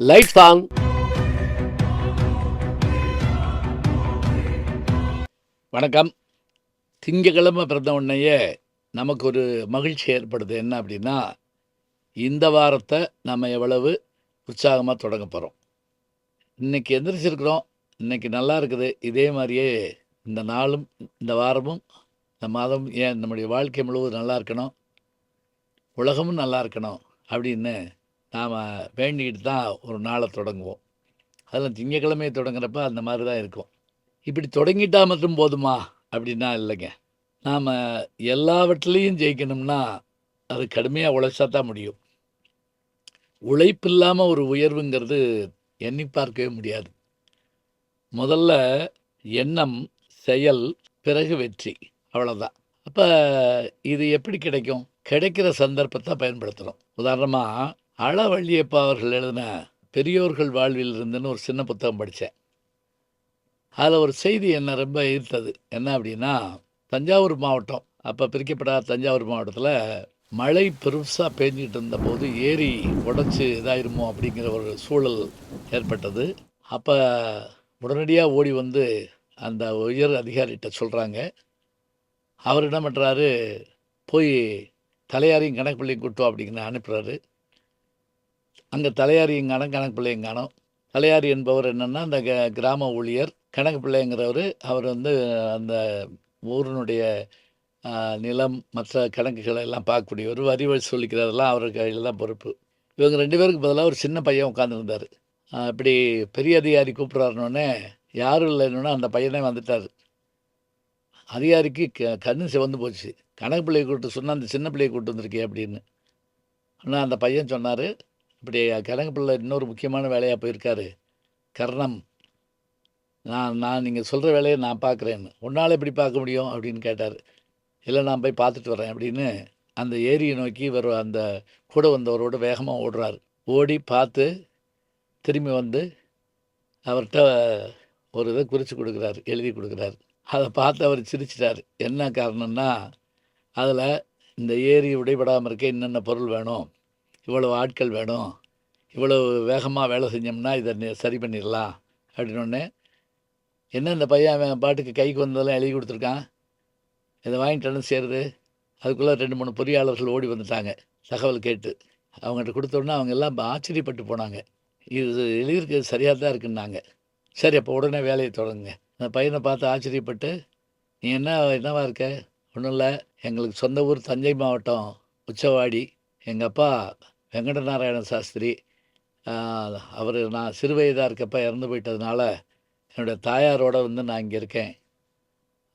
Lights on. வணக்கம். திங்கக்கிழமை பிறந்த உடனேயே நமக்கு ஒரு மகிழ்ச்சி ஏற்படுது. என்ன அப்படின்னா, இந்த வாரத்தை நம்ம எவ்வளவு உற்சாகமாக தொடங்க போகிறோம். இன்னைக்கு எந்திரிச்சிருக்கிறோம், இன்னைக்கு நல்லா இருக்குது. இதே மாதிரியே இந்த நாளும், இந்த வாரமும், இந்த மாதம், ஏன் நம்முடைய வாழ்க்கை முழுவதும் நல்லா இருக்கணும், உலகமும் நல்லா இருக்கணும் அப்படின்னு நாம் வேண்டிக்கிட்டு தான் ஒரு நாளை தொடங்குவோம். அதில் திங்கக்கிழமையை தொடங்குறப்ப அந்த மாதிரி தான் இருக்கும். இப்படி தொடங்கிட்டா மட்டும் போதுமா அப்படின்னா இல்லைங்க. நாம் எல்லாவற்றிலையும் ஜெயிக்கணும்னா அது கடுமையாக உழைச்சா தான் முடியும். உழைப்பு இல்லாமல் ஒரு உயர்வுங்கிறது எண்ணி பார்க்கவே முடியாது. முதல்ல எண்ணம், செயல், பிறகு வெற்றி, அவ்வளோதான். அப்போ இது எப்படி கிடைக்கும்? கிடைக்கிற சந்தர்ப்பத்தை பயன்படுத்தணும். உதாரணமாக அளவள்ளியப்பா அவர்கள் எழுதின பெரியோர்கள் வாழ்வில் இருந்துன்னு ஒரு சின்ன புத்தகம் படித்தேன். அதில் ஒரு செய்தி என்னை ரொம்ப ஈர்த்தது. என்ன அப்படின்னா, தஞ்சாவூர் மாவட்டம், அப்போ பிரிக்கப்படாத தஞ்சாவூர் மாவட்டத்தில் மழை பெருசாக பேஞ்சிட்டு இருந்தபோது ஏரி உடச்சி இதாயிருமோ அப்படிங்கிற ஒரு சூழல் ஏற்பட்டது. அப்போ உடனடியாக ஓடி வந்து அந்த உயர் அதிகாரிகிட்ட சொல்கிறாங்க. அவர் என்ன பண்ணுறாரு, போய் தலையாரியும் கணக்கு பிள்ளையும் கூட்டும் அப்படிங்கிற அனுப்புகிறாரு. அங்கே தலையாரியும் காணோம், கணக்கு பிள்ளையும் காணோம். தலையாரி என்பவர் என்னென்னா அந்த கிராம ஊழியர். கணக்கு பிள்ளைங்கிறவர் அவர் வந்து அந்த ஊரினுடைய நிலம், மற்ற கணக்குகளை எல்லாம் பார்க்கக்கூடியவர். வரி சொல்லிக்கிறதெல்லாம் அவர் கையில் தான் பொறுப்பு. இவங்க 2 பேருக்கு பதிலாக ஒரு சின்ன பையன் உட்காந்துருந்தார். இப்படி பெரிய அதிகாரி கூப்பிட்றாருனோடனே யாரும் இல்லைன்னொன்னே அந்த பையனே வந்துட்டார். அதிகாரிக்கு கண்ணு சிவந்து போச்சு. கணக்கு பிள்ளையை கூப்பிட்டு சொன்னால் அந்த சின்ன பிள்ளையை கூப்பிட்டு வந்திருக்கே அப்படின்னு. ஆனால் அந்த பையன் சொன்னார், இப்படி கணக்கு பிள்ளை இன்னொரு முக்கியமான வேலையாக போயிருக்காரு. கர்ணம், நான் நீங்கள் சொல்கிற வேலையை நான் பார்க்குறேன்னு. உன்னால் எப்படி பார்க்க முடியும் அப்படின்னு கேட்டார். இல்லை, நான் போய் பார்த்துட்டு வரேன் அப்படின்னு அந்த ஏரியை நோக்கி இவர் அந்த கூட வந்தவரோட வேகமாக ஓடுறார். ஓடி பார்த்து திரும்பி வந்து அவர்கிட்ட ஒரு இதை குறித்து கொடுக்குறாரு, எழுதி கொடுக்குறாரு. அதை பார்த்து அவர் சிரிச்சிட்டார். என்ன காரணம்னா, அதில் இந்த ஏரி உடைபடாமல் இருக்க என்னென்ன பொருள் வேணும், இவ்வளோ ஆட்கள் வேணும், இவ்வளோ வேகமாக வேலை செஞ்சோம்னா இதை சரி பண்ணிடலாம் அப்படின்னோடனே, என்ன இந்த பையன் அவன் பாட்டுக்கு கைக்கு வந்ததெல்லாம் எழுதி கொடுத்துருக்கான், இதை வாங்கிட்டு சேருது. அதுக்குள்ளே 2-3 பொறியாளர்கள் ஓடி வந்துட்டாங்க தகவல் கேட்டு. அவங்ககிட்ட கொடுத்தோன்னே அவங்க எல்லாம் ஆச்சரியப்பட்டு போனாங்க. இது எழுதியிருக்கிறது சரியாக தான் இருக்குன்னாங்க. சரி, அப்போ உடனே வேலையை தொடங்குங்க. அந்த பையனை பார்த்து ஆச்சரியப்பட்டு, நீ என்னவா இருக்க? ஒன்றும் இல்லை, எங்களுக்கு சொந்த ஊர் தஞ்சை மாவட்டம் உச்சவாடி. எங்கள் அப்பா வெங்கடநாராயண சாஸ்திரி, அவர் நான் சிறு வயதாக இருக்கப்போ இறந்து போயிட்டதுனால என்னுடைய தாயாரோடு வந்து நான் இங்கே இருக்கேன்.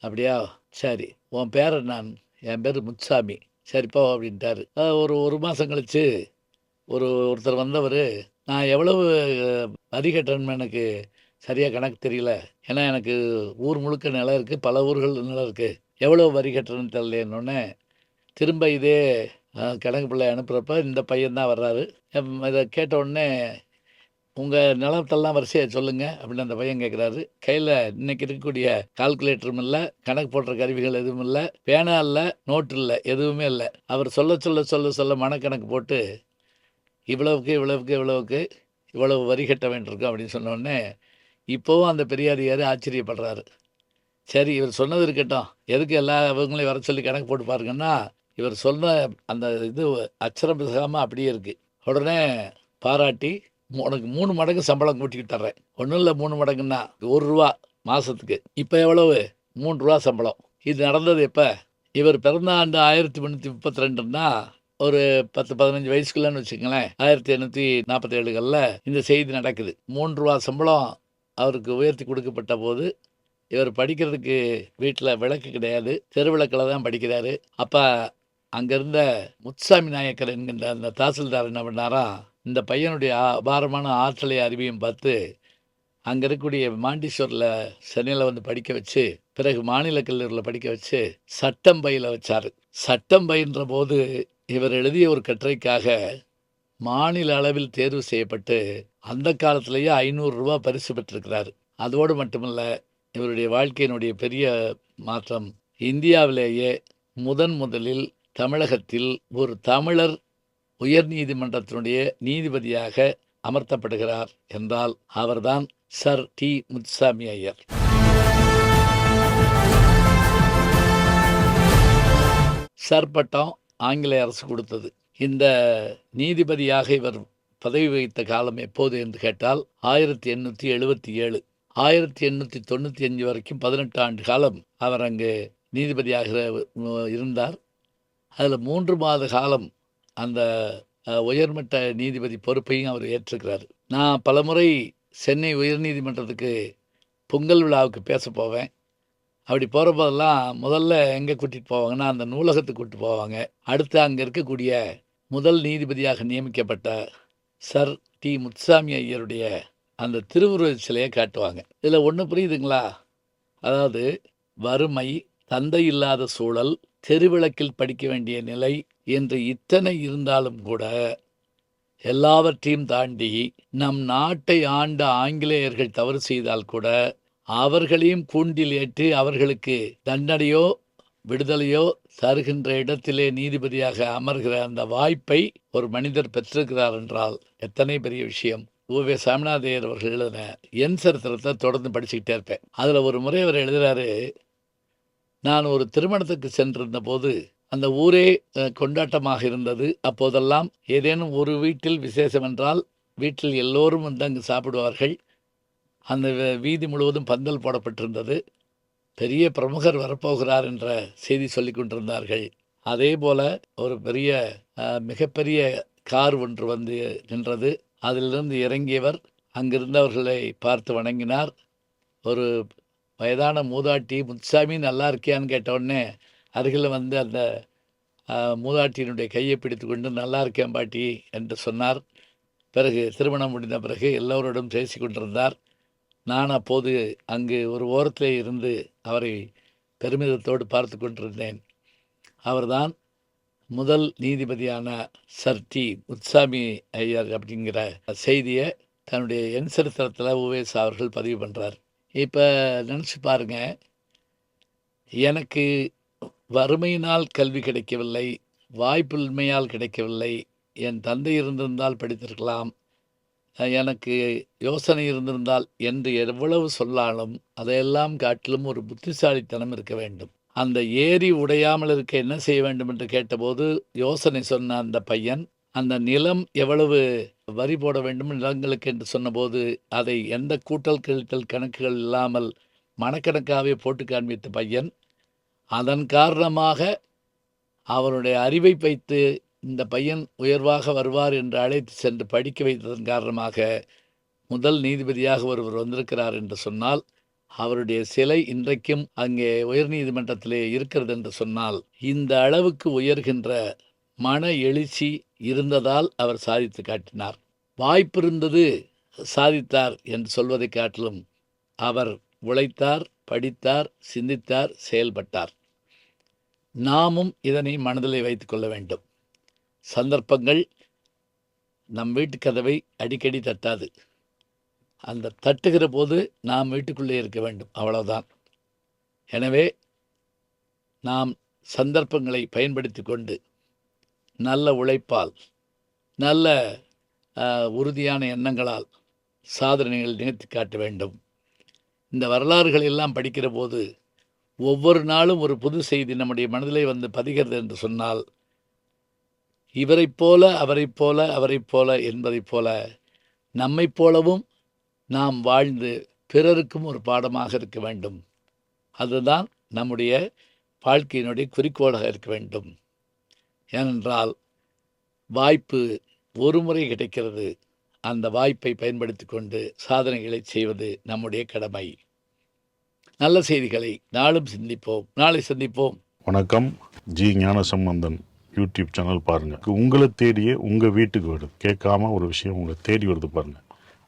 அப்படியா, சரி, உன் பேர் நான், என் பேர் முத்துசாமி. சரிப்பா அப்படின்ட்டார். ஒரு மாதம் கழித்து ஒருத்தர் வந்தவர், நான் எவ்வளவு வரி கட்டணும்னு எனக்கு சரியாக கணக்கு தெரியல, ஏன்னா எனக்கு ஊர் முழுக்க நிலம் இருக்குது, பல ஊர்கள் நிலம் இருக்குது, எவ்வளோ வரி கட்டணும்னு தெரியலன்னொன்னே திரும்ப இதே கணக்கு பிள்ளை அனுப்புகிறப்ப இந்த பையன்தான் வர்றாரு. இதை கேட்ட உடனே, உங்கள் நிலத்தெல்லாம் வரிசையாக சொல்லுங்கள் அப்படின்னு அந்த பையன் கேட்குறாரு. கையில் இன்றைக்கி இருக்கக்கூடிய கால்குலேட்டரும் இல்லை, கணக்கு போடுற கருவிகள் எதுவும் இல்லை, பேனா இல்லை, நோட்டு இல்லை, எதுவுமே இல்லை. அவர் சொல்ல சொல்ல சொல்ல சொல்ல மனக்கணக்கு போட்டு இவ்வளவுக்கு இவ்வளவுக்கு இவ்வளவுக்கு இவ்வளவு வரி கட்ட வேண்டியிருக்கும் அப்படின்னு சொன்னோடனே இப்போவும் அந்த பெரியாரியார் ஆச்சரியப்படுறாரு. சரி, இவர் சொன்னது இருக்கட்டும், எதுக்கு எல்லா இவங்களையும் வர சொல்லி கணக்கு போட்டு பாருங்கன்னா, இவர் சொன்ன அந்த இது அச்சரம் பிசகாமல் அப்படியே இருக்குது. உடனே பாராட்டி, உனக்கு 3 மடங்கு சம்பளம் கூட்டிக்கிட்டு தர்றேன். ஒன்றும் இல்லை, 3 மடங்குன்னா ₹1 மாதத்துக்கு. இப்போ எவ்வளவு? ₹3 சம்பளம். இது நடந்தது எப்போ? இவர் பிறந்த ஆண்டு 1832ன்னா ஒரு 10-15 வயசுக்குள்ளன்னு வச்சுக்கங்களேன். 1847களில் இந்த செய்தி நடக்குது. ₹3 சம்பளம் அவருக்கு உயர்த்தி கொடுக்கப்பட்ட போது, இவர் படிக்கிறதுக்கு வீட்டில் விளக்கு கிடையாது, தெருவிளக்கில் தான் படிக்கிறாரு. அப்போ அங்கே இருந்த முத்துசாமி நாயக்கர் என்கின்ற அந்த தாசில்தார் என்ன பண்ணாரா, இந்த பையனுடைய அபாரமான ஆற்றலை அறிவியும் பார்த்து அங்கே இருக்கக்கூடிய மாண்டிசோரில் சென்னையில் வந்து படிக்க வச்சு, பிறகு மாநில கல்லூரியில் படிக்க வச்சு சட்டம் பயில வச்சார். சட்டம் பயின்ற போது இவர் எழுதிய ஒரு கட்டுரைக்காக மாநில அளவில் தேர்வு செய்யப்பட்டு அந்த காலத்திலேயே ₹500 பரிசு பெற்றிருக்கிறார். அதோடு மட்டுமல்ல, இவருடைய வாழ்க்கையினுடைய பெரிய மாற்றம், இந்தியாவிலேயே முதலில் தமிழகத்தில் ஒரு தமிழர் உயர் நீதிமன்றத்தினுடைய நீதிபதியாக அமர்த்தப்படுகிறார் என்றால் அவர்தான் Sir T Muthuswamy Iyer. Sir பட்டம் ஆங்கிலேய அரசு கொடுத்தது. இந்த நீதிபதியாக இவர் பதவி வகித்த காலம் எப்போது என்று கேட்டால் 1877. 1895 வரைக்கும் 18 ஆண்டு காலம் அவர் அங்கு நீதிபதியாக இருந்தார். அதில் 3 மாத காலம் அந்த உயர்மட்ட நீதிபதி பொறுப்பையும் அவர் ஏற்றுக்கிறார். நான் பலமுறை சென்னை உயர்நீதிமன்றத்துக்கு பொங்கல் விழாவுக்கு பேச போவேன். அப்படி போகிற போதெல்லாம் முதல்ல எங்கே கூட்டிகிட்டு போவாங்கன்னா அந்த நூலகத்துக்கு கூப்பிட்டு போவாங்க. அடுத்து அங்கே இருக்கக்கூடிய முதல் நீதிபதியாக நியமிக்கப்பட்ட சர் டி முத்துசாமி ஐயருடைய அந்த திருவுருவச் சிலையை காட்டுவாங்க. இதில் ஒன்று புரியுதுங்களா? அதாவது வறுமை, தந்தை இல்லாத சூழல், தெருவிளக்கில் படிக்க வேண்டிய நிலை என்று இத்தனை இருந்தாலும் கூட எல்லாவற்றையும் தாண்டி நம் நாட்டை ஆண்ட ஆங்கிலேயர்கள் தவறு செய்தால் கூட அவர்களையும் கூண்டில் ஏற்றி அவர்களுக்கு தண்டனையோ விடுதலையோ தருகின்ற இடத்திலே நீதிபதியாக அமர்கிற அந்த வாய்ப்பை ஒரு மனிதர் பெற்றிருக்கிறார் என்றால் எத்தனை பெரிய விஷயம். உவே சாமிநாதையர் அவர்கள் எழுதின என் சரித்திரத்தை தொடர்ந்து படிச்சுக்கிட்டே இருப்பேன். அதில் ஒரு முறை அவர் எழுதுகிறாரு, நான் ஒரு திருமணத்துக்கு சென்றிருந்த போது அந்த ஊரே கொண்டாட்டமாக இருந்தது. அப்போதெல்லாம் ஏதேனும் ஒரு வீட்டில் விசேஷம் என்றால் வீட்டில் எல்லோரும் வந்து அங்கு சாப்பிடுவார்கள். அந்த வீதி முழுவதும் பந்தல் போடப்பட்டிருந்தது. பெரிய பிரமுகர் வரப்போகிறார் என்ற செய்தி சொல்லி கொண்டிருந்தார்கள். அதே போல் ஒரு பெரிய மிகப்பெரிய கார் ஒன்று வந்து நின்றது. அதிலிருந்து இறங்கியவர் அங்கிருந்தவர்களை பார்த்து வணங்கினார். ஒரு வயதான மூதாட்டி, முத்துசாமி நல்லா இருக்கியான்னு கேட்டவுடனே அருகில் வந்து அந்த மூதாட்டியினுடைய கையை பிடித்து கொண்டு நல்லா இருக்கேன் பாட்டி என்று சொன்னார். பிறகு திருமணம் முடிந்த பிறகு எல்லோருடன் பேசி கொண்டிருந்தார். நான் அப்போது அங்கு ஒரு ஓரத்திலே இருந்து அவரை பெருமிதத்தோடு பார்த்து கொண்டிருந்தேன். அவர்தான் முதல் நீதிபதியான சர் டி முத்துசாமி ஐயர் அப்படிங்கிற செய்தியை தன்னுடைய என் சரித்திரத்தில் உவேசா அவர்கள் பதிவு பண்ணுறார். இப்போ நினச்சி பாருங்க, எனக்கு வறுமையினால் கல்வி கிடைக்கவில்லை, வாய்ப்பின்மையால் கிடைக்கவில்லை, என் தந்தை இருந்திருந்தால் படித்திருக்கலாம், எனக்கு யோசனை இருந்திருந்தால் என்று எவ்வளவு சொல்லாலும் அதையெல்லாம் காட்டிலும் ஒரு புத்திசாலித்தனம் இருக்க வேண்டும். அந்த ஏரி உடையாமல் இருக்க என்ன செய்ய வேண்டும் என்று கேட்டபோது யோசனை சொன்ன அந்த பையன், அந்த நிலம் எவ்வளவு வரி போட வேண்டும் நிலங்களுக்கு என்று சொன்னபோது அதை எந்த கூட்டல் கழித்தல் கணக்குகள் இல்லாமல் மனக்கணக்காகவே போட்டு காண்பித்த பையன், அதன் காரணமாக அவருடைய அறிவை வைத்து இந்த பையன் உயர்வாக வருவார் என்று அழைத்து சென்று படிக்க வைத்ததன் காரணமாக முதல் நீதிபதியாக ஒருவர் வந்திருக்கிறார் என்று சொன்னால், அவருடைய சிலை இன்றைக்கும் அங்கே உயர்நீதிமன்றத்திலே இருக்கிறது என்று சொன்னால், இந்த அளவுக்கு உயர்கின்ற மன எழுச்சி இருந்ததால் அவர் சாதித்து காட்டினார். வாய்ப்பிருந்தது சாதித்தார் என்று சொல்வதை காட்டிலும் அவர் உழைத்தார், படித்தார், சிந்தித்தார், செயல்பட்டார். நாமும் இதனை மனதிலே வைத்துக் கொள்ள வேண்டும். சந்தர்ப்பங்கள் நம் வீட்டு கதவை அடிக்கடி தட்டாது. அந்த தட்டுகிற போது நாம் வீட்டுக்குள்ளே இருக்க வேண்டும், அவ்வளவுதான். எனவே நாம் சந்தர்ப்பங்களை பயன்படுத்தி கொண்டு நல்ல உழைப்பால், நல்ல உறுதியான எண்ணங்களால் சாதனைகள் நிகழ்த்தி காட்ட வேண்டும். இந்த வரலாறுகள் எல்லாம் படிக்கிற போது ஒவ்வொரு நாளும் ஒரு புது செய்தி நம்முடைய மனதிலே வந்து பதிகிறது என்று சொன்னால், இவரைப் போல அவரைப் போல அவரைப் போல என்பதைப் போல நம்மைப் போலவும் நாம் வாழ்ந்து பிறருக்கும் ஒரு பாடமாக இருக்க வேண்டும். அதுதான் நம்முடைய வாழ்க்கையினுடைய குறிக்கோளாக இருக்க வேண்டும். ஏனென்றால் வாய்ப்பு ஒரு முறை கிடைக்கிறது. அந்த வாய்ப்பை பயன்படுத்தி கொண்டு சாதனைகளை செய்வது நம்முடைய கடமை. நல்ல செய்திகளை நாளும் சிந்திப்போம், நாளை சந்திப்போம். வணக்கம். ஜி ஞானசம்பந்தன் யூடியூப் சேனல் பாருங்க. உங்களை தேடியே உங்க வீட்டுக்கு வருது. கேட்காம ஒரு விஷயம் உங்களை தேடி வருது பாருங்க,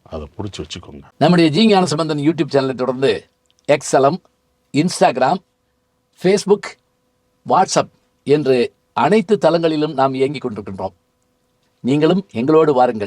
அதை பிடிச்சி வச்சுக்கோங்க. நம்முடைய ஜி ஞானசம்பந்தன் யூடியூப் சேனலை தொடர்ந்து எக்ஸலம், இன்ஸ்டாகிராம், ஃபேஸ்புக், வாட்ஸ்அப் என்று அனைத்து தளங்களிலும் நாம் இயங்கிக் கொண்டிருக்கின்றோம். நீங்களும் எங்களோடு வாருங்கள்.